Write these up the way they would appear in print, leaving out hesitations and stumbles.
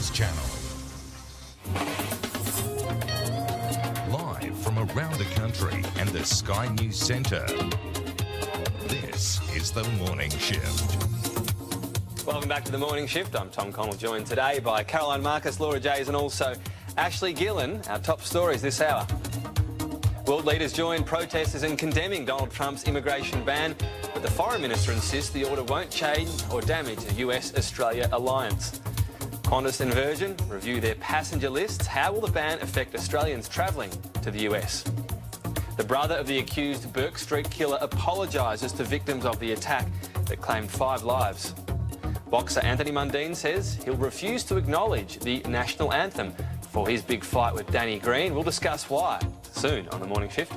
News Channel. Live from around the country and the Sky News Centre, this is The Morning Shift. Welcome back to The Morning Shift. I'm Tom Connell, joined today by Caroline Marcus, Laura Jays and also Ashleigh Gillon. Our top stories this hour. World leaders join protesters in condemning Donald Trump's immigration ban, but the Foreign Minister insists the order won't change or damage the US-Australia alliance. Qantas and Virgin review their passenger lists. How will the ban affect Australians travelling to the US? The brother of the accused Burke Street killer apologises to victims of the attack that claimed 5 lives. Boxer Anthony Mundine says he'll refuse to acknowledge the national anthem for his big fight with Danny Green. We'll discuss why soon on The Morning Shift.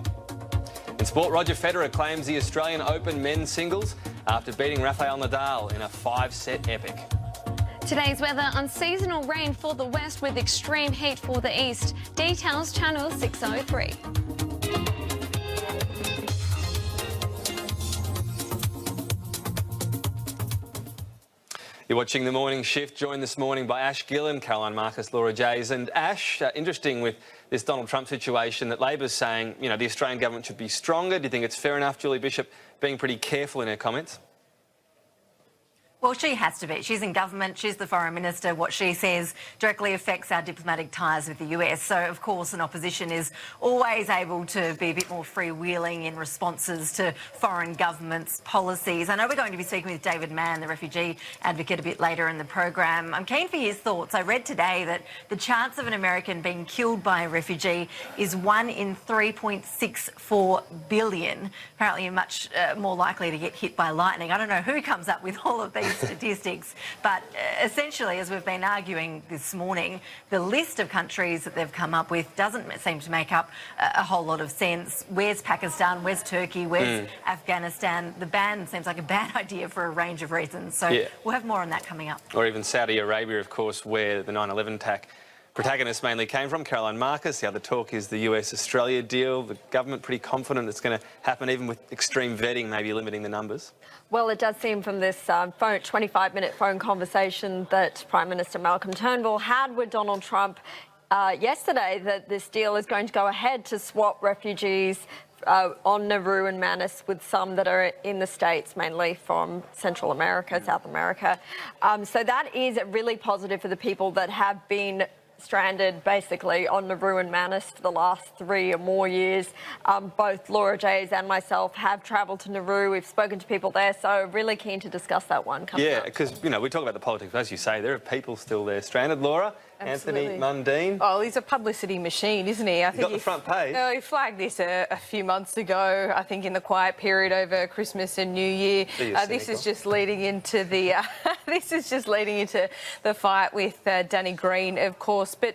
In sport, Roger Federer claims the Australian Open men's singles after beating Rafael Nadal in a 5-set epic. Today's weather: unseasonal rain for the west with extreme heat for the east. Details channel 603. You're watching The Morning Shift, joined this morning by Ashleigh Gillon, Caroline Marcus, Laura Jays. And Ash, interesting with this Donald Trump situation that Labor's saying, you know, the Australian government should be stronger. Do you think it's fair enough, Julie Bishop, being pretty careful in her comments? Well, she has to be. She's in government. She's the Foreign Minister. What she says directly affects our diplomatic ties with the US. So, of course, an opposition is always able to be a bit more freewheeling in responses to foreign governments' policies. I know we're going to be speaking with David Mann, the refugee advocate, a bit later in the program. I'm keen for his thoughts. I read today that the chance of an American being killed by a refugee is 1 in 3.64 billion. Apparently, you're much more likely to get hit by lightning. I don't know who comes up with all of these statistics, but essentially, as we've been arguing this morning, the list of countries that they've come up with doesn't seem to make up a whole lot of sense. Where's Pakistan? Where's Turkey? Where's Afghanistan? The ban seems like a bad idea for a range of reasons. So we'll have more on that coming up. Or even Saudi Arabia, of course, where the 9/11 attack protagonists mainly came from. Caroline Marcus. The other talk is the US-Australia deal. The government pretty confident it's going to happen, even with extreme vetting, maybe limiting the numbers. Well, it does seem from this 25-minute phone conversation that Prime Minister Malcolm Turnbull had with Donald Trump yesterday that this deal is going to go ahead to swap refugees on Nauru and Manus with some that are in the States, mainly from Central America, South America. So that is really positive for the people that have been stranded basically on Nauru and Manus for the last 3 or more years. Both Laura Jays and myself have travelled to Nauru. We've spoken to people there, so really keen to discuss that one. Yeah, because, you know, we talk about the politics, but as you say, there are people still there stranded. Laura? Absolutely. Anthony Mundine. Oh, he's a publicity machine, isn't he? I think got the front page. He flagged this a few months ago, I think in the quiet period over Christmas and New Year. This is just leading into the this is just leading into the fight with Danny Green, of course. But